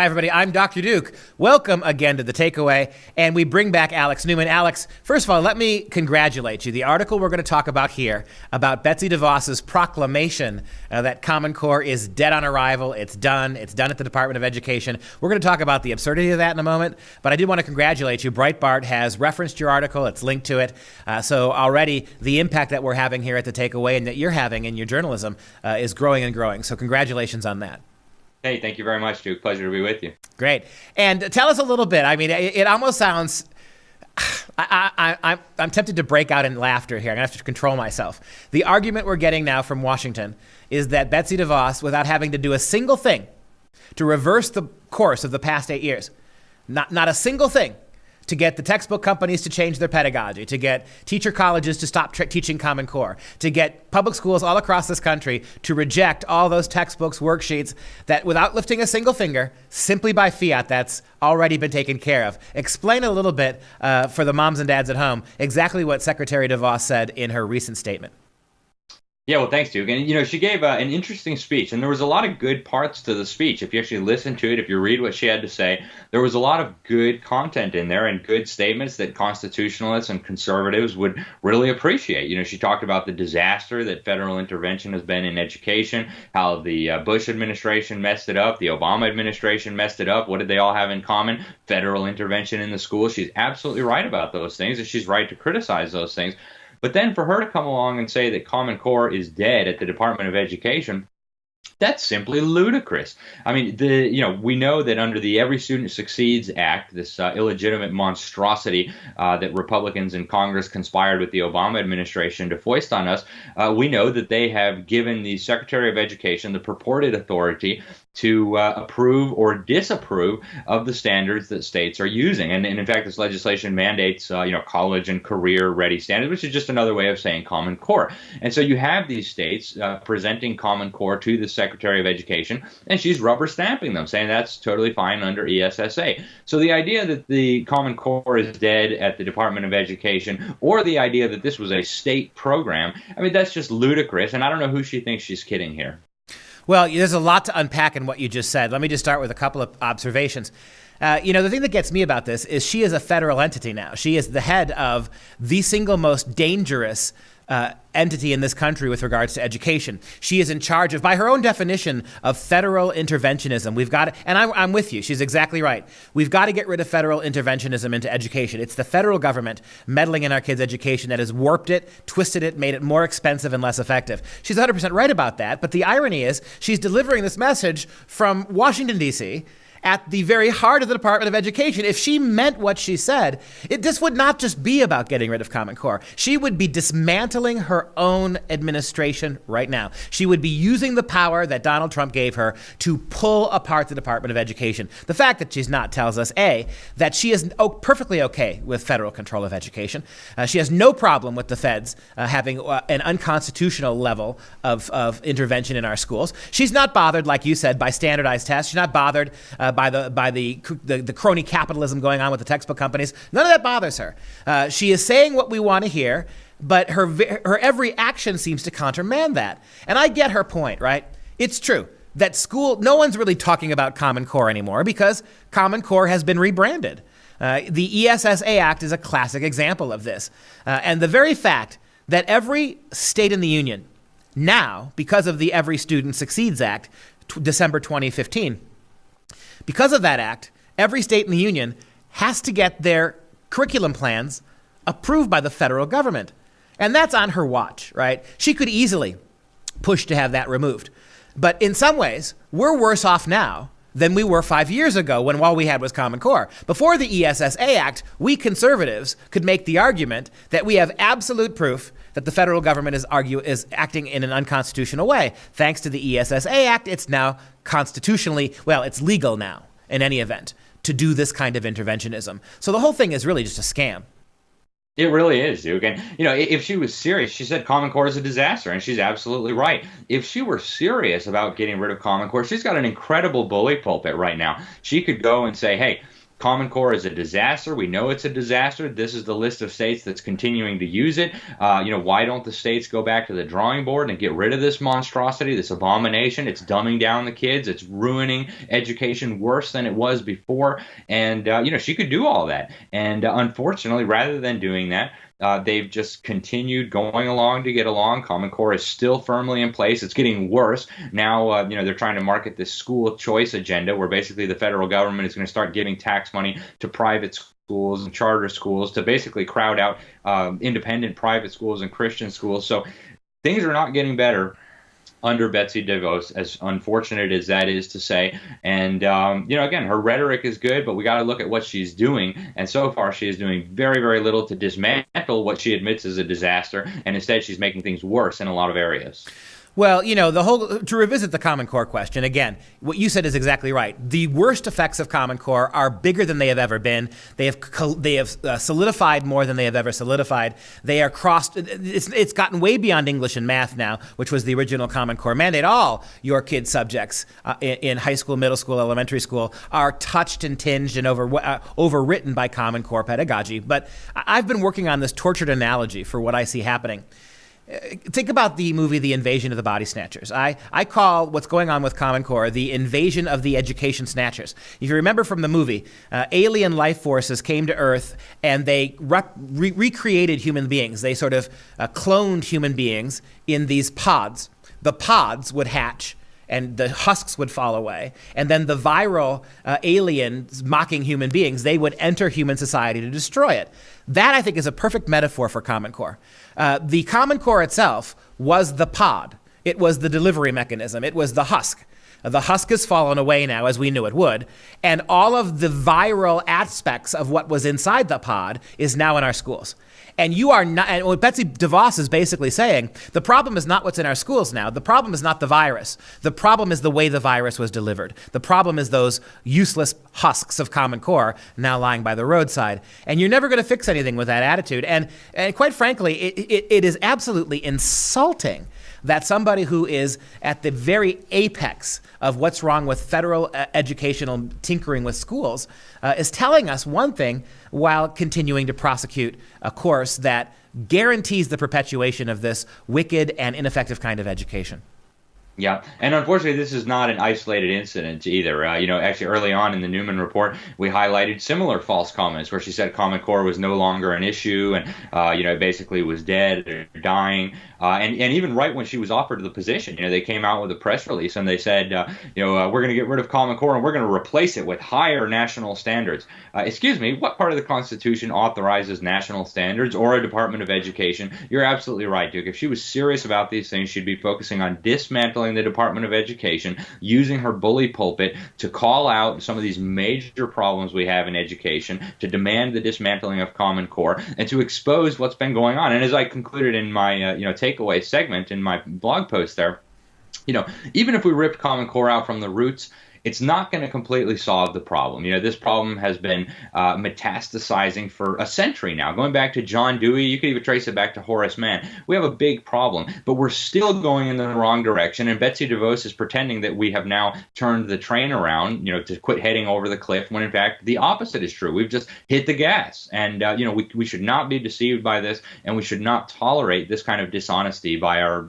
Hi, everybody. I'm Dr. Duke. Welcome again to The Takeaway. And we bring back Alex Newman. Alex, first of all, let me congratulate you. The article we're going to talk about here about Betsy DeVos's proclamation that Common Core is dead on arrival. It's done. It's done at the Department of Education. We're going to talk about the absurdity of that in a moment. But I did want to congratulate you. Breitbart has referenced your article. It's linked to it. So already the impact that we're having here at The Takeaway and that you're having in your journalism is growing and growing. So congratulations on that. Hey, thank you very much, Duke. Pleasure to be with you. Great. And tell us a little bit. I mean, it almost sounds... I'm tempted to break out in laughter here. I'm going to have to control myself. The argument we're getting now from Washington is that Betsy DeVos, without having to do a single thing to reverse the course of the past 8 years, not a single thing, to get the textbook companies to change their pedagogy, to get teacher colleges to stop teaching Common Core, to get public schools all across this country to reject all those textbooks, worksheets, that without lifting a single finger, simply by fiat, that's already been taken care of. Explain a little bit for the moms and dads at home exactly what Secretary DeVos said in her recent statement. Yeah, well, thanks, Duke. And, she gave an interesting speech, and there was a lot of good parts to the speech. If you actually listen to it, if you read what she had to say, there was a lot of good content in there and good statements that constitutionalists and conservatives would really appreciate. She talked about the disaster that federal intervention has been in education, how the Bush administration messed it up, the Obama administration messed it up. What did they all have in common? Federal intervention in the schools. She's absolutely right about those things, and she's right to criticize those things. But then for her to come along and say that Common Core is dead at the Department of Education, that's simply ludicrous. I mean, we know that under the Every Student Succeeds Act, this illegitimate monstrosity that Republicans in Congress conspired with the Obama administration to foist on us, we know that they have given the Secretary of Education the purported authority to approve or disapprove of the standards that states are using. And in fact, this legislation mandates, college and career-ready standards, which is just another way of saying Common Core. And so you have these states presenting Common Core to the Secretary of Education, and she's rubber stamping them, saying that's totally fine under ESSA. So the idea that the Common Core is dead at the Department of Education, or the idea that this was a state program, I mean, that's just ludicrous, and I don't know who she thinks she's kidding here. Well, there's a lot to unpack in what you just said. Let me just start with a couple of observations. The thing that gets me about this is she is a federal entity now. She is the head of the single most dangerous entity in this country with regards to education. She is in charge of, by her own definition, of federal interventionism. We've got to, and I'm with you. She's exactly right. We've got to get rid of federal interventionism into education. It's the federal government meddling in our kids' education that has warped it, twisted it, made it more expensive and less effective. She's 100% right about that. But the irony is she's delivering this message from Washington, D.C., at the very heart of the Department of Education. If she meant what she said, this would not just be about getting rid of Common Core. She would be dismantling her own administration right now. She would be using the power that Donald Trump gave her to pull apart the Department of Education. The fact that she's not tells us, A, that she is perfectly okay with federal control of education. She has no problem with the feds having an unconstitutional level of intervention in our schools. She's not bothered, like you said, by standardized tests. She's not bothered by the crony capitalism going on with the textbook companies. None of that bothers her. She is saying what we want to hear, but her every action seems to countermand that. And I get her point, right? It's true that no one's really talking about Common Core anymore because Common Core has been rebranded. The ESSA Act is a classic example of this. And the very fact that every state in the union now, because of the Every Student Succeeds Act, December 2015, because of that act, every state in the union has to get their curriculum plans approved by the federal government. And that's on her watch, right? She could easily push to have that removed. But in some ways, we're worse off now than we were 5 years ago when all we had was Common Core. Before the ESSA Act, we conservatives could make the argument that we have absolute proof that the federal government is acting in an unconstitutional way. Thanks to the ESSA Act, it's now constitutionally, it's legal now, in any event, to do this kind of interventionism. So the whole thing is really just a scam. It really is, Duke. And, if she was serious, she said Common Core is a disaster, and she's absolutely right. If she were serious about getting rid of Common Core, she's got an incredible bully pulpit right now. She could go and say, hey, Common Core is a disaster. We know it's a disaster. This is the list of states that's continuing to use it. Why don't the states go back to the drawing board and get rid of this monstrosity, this abomination? It's dumbing down the kids. It's ruining education worse than it was before. And, she could do all that. And unfortunately, rather than doing that, they've just continued going along to get along. Common Core is still firmly in place. It's getting worse. Now, they're trying to market this school choice agenda where basically the federal government is going to start giving tax money to private schools and charter schools to basically crowd out independent private schools and Christian schools. So things are not getting better under Betsy DeVos, as unfortunate as that is to say. And, again, her rhetoric is good, but we got to look at what she's doing. And so far, she is doing very, very little to dismantle what she admits is a disaster. And instead, she's making things worse in a lot of areas. Well, to revisit the Common Core question, again, what you said is exactly right. The worst effects of Common Core are bigger than they have ever been. They have solidified more than they have ever solidified. They are crossed. It's gotten way beyond English and math now, which was the original Common Core mandate. All your kids' subjects in high school, middle school, elementary school are touched and tinged and overwritten by Common Core pedagogy. But I've been working on this tortured analogy for what I see happening. Think about the movie The Invasion of the Body Snatchers. I call what's going on with Common Core the invasion of the education snatchers. If you remember from the movie, alien life forces came to Earth and they recreated human beings. They sort of cloned human beings in these pods. The pods would hatch and the husks would fall away. And then the viral aliens mocking human beings, they would enter human society to destroy it. That, I think, is a perfect metaphor for Common Core. The Common Core itself was the pod. It was the delivery mechanism. It was the husk. The husk has fallen away now, as we knew it would, and all of the viral aspects of what was inside the pod is now in our schools. And you are not, and what Betsy DeVos is basically saying, the problem is not what's in our schools now. The problem is not the virus. The problem is the way the virus was delivered. The problem is those useless husks of Common Core now lying by the roadside. And you're never going to fix anything with that attitude. And quite frankly, it is absolutely insulting that somebody who is at the very apex of what's wrong with federal educational tinkering with schools is telling us one thing while continuing to prosecute a course that guarantees the perpetuation of this wicked and ineffective kind of education. Yeah, and unfortunately, this is not an isolated incident either. Actually, early on in the Newman report, we highlighted similar false comments where she said Common Core was no longer an issue and, it basically was dead or dying. And even right when she was offered the position, they came out with a press release and they said, we're going to get rid of Common Core and we're going to replace it with higher national standards. Excuse me, what part of the Constitution authorizes national standards or a Department of Education? You're absolutely right, Duke. If she was serious about these things, she'd be focusing on dismantling the Department of Education, using her bully pulpit to call out some of these major problems we have in education, to demand the dismantling of Common Core, and to expose what's been going on. And as I concluded in my takeaway segment in my blog post there, even if we ripped Common Core out from the roots, it's not going to completely solve the problem. This problem has been metastasizing for a century now. Going back to John Dewey, you could even trace it back to Horace Mann. We have a big problem, but we're still going in the wrong direction. And Betsy DeVos is pretending that we have now turned the train around, to quit heading over the cliff, when in fact the opposite is true. We've just hit the gas. And, we should not be deceived by this, and we should not tolerate this kind of dishonesty by our,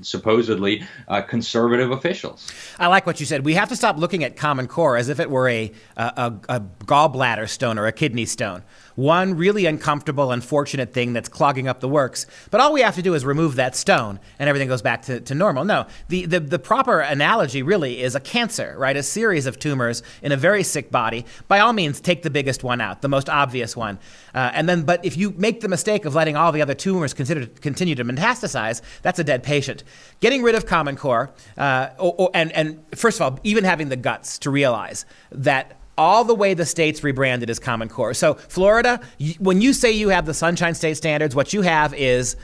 supposedly conservative officials. I like what you said. We have to stop looking at Common Core as if it were a gallbladder stone or a kidney stone. One really uncomfortable, unfortunate thing that's clogging up the works. But all we have to do is remove that stone and everything goes back to normal. No, the proper analogy really is a cancer, right? A series of tumors in a very sick body. By all means, take the biggest one out, the most obvious one. But if you make the mistake of letting all the other tumors continue to metastasize, that's a dead patient. Getting rid of Common Core, and first of all, even having the guts to realize that all the way the states rebranded as Common Core. So Florida, when you say you have the Sunshine State standards, what you have is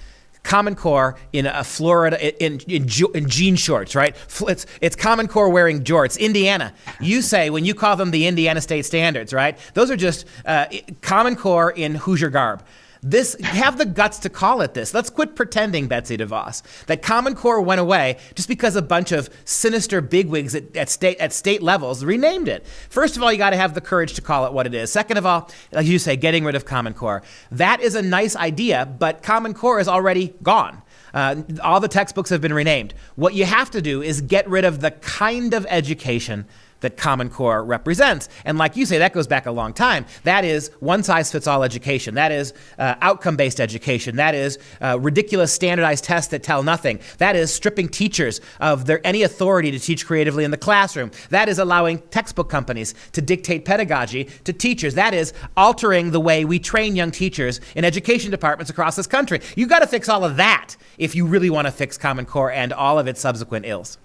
Common Core in a Florida in jean shorts, right? It's Common Core wearing jorts. Indiana, you say when you call them the Indiana State standards, right? Those are just Common Core in Hoosier garb. Have the guts to call it this. Let's quit pretending, Betsy DeVos, that Common Core went away just because a bunch of sinister bigwigs at state levels renamed it. First of all, you got to have the courage to call it what it is. Second of all, like you say, getting rid of Common Core. That is a nice idea, but Common Core is already gone. All the textbooks have been renamed. What you have to do is get rid of the kind of education that Common Core represents. And like you say, that goes back a long time. That is one-size-fits-all education. That is outcome-based education. That is ridiculous standardized tests that tell nothing. That is stripping teachers of any authority to teach creatively in the classroom. That is allowing textbook companies to dictate pedagogy to teachers. That is altering the way we train young teachers in education departments across this country. You've got to fix all of that if you really want to fix Common Core and all of its subsequent ills.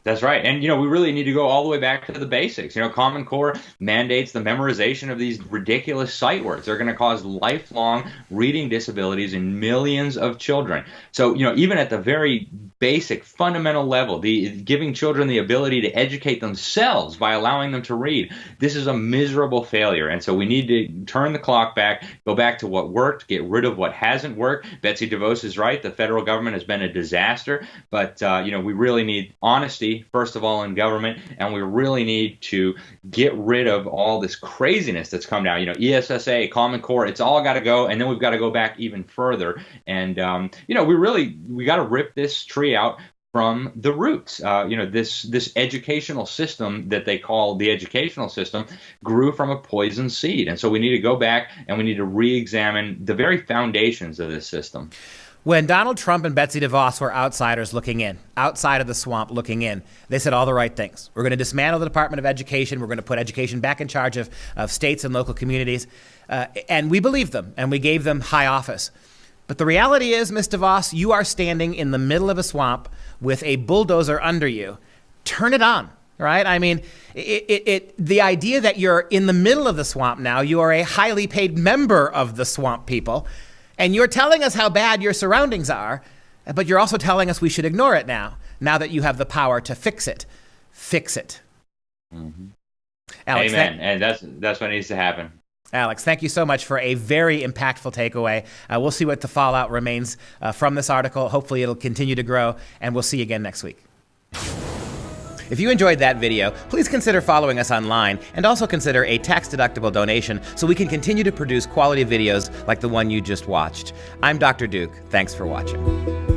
That's right. And, we really need to go all the way back to the basics. Common Core mandates the memorization of these ridiculous sight words. They're going to cause lifelong reading disabilities in millions of children. So, even at the very basic, fundamental level, giving children the ability to educate themselves by allowing them to read, this is a miserable failure. And so we need to turn the clock back, go back to what worked, get rid of what hasn't worked. Betsy DeVos is right. The federal government has been a disaster. But, we really need honesty, first of all, in government, and we really need to get rid of all this craziness that's come down. ESSA, Common Core, it's all got to go, and then we've got to go back even further. And we got to rip this tree out from the roots. This educational system that they call the educational system grew from a poison seed, and so we need to go back and we need to re-examine the very foundations of this system. When Donald Trump and Betsy DeVos were outsiders looking in, outside of the swamp looking in, they said all the right things. We're going to dismantle the Department of Education. We're going to put education back in charge of states and local communities. And we believed them, and we gave them high office. But the reality is, Ms. DeVos, you are standing in the middle of a swamp with a bulldozer under you. Turn it on. Right? I mean, the idea that you're in the middle of the swamp now, you are a highly paid member of the swamp people, and you're telling us how bad your surroundings are, but you're also telling us we should ignore it now that you have the power to fix it. Fix it. Mm-hmm. Alex, amen. And that's what needs to happen. Alex, thank you so much for a very impactful takeaway. We'll see what the fallout remains from this article. Hopefully it'll continue to grow, and we'll see you again next week. If you enjoyed that video, please consider following us online and also consider a tax-deductible donation so we can continue to produce quality videos like the one you just watched. I'm Dr. Duke. Thanks for watching.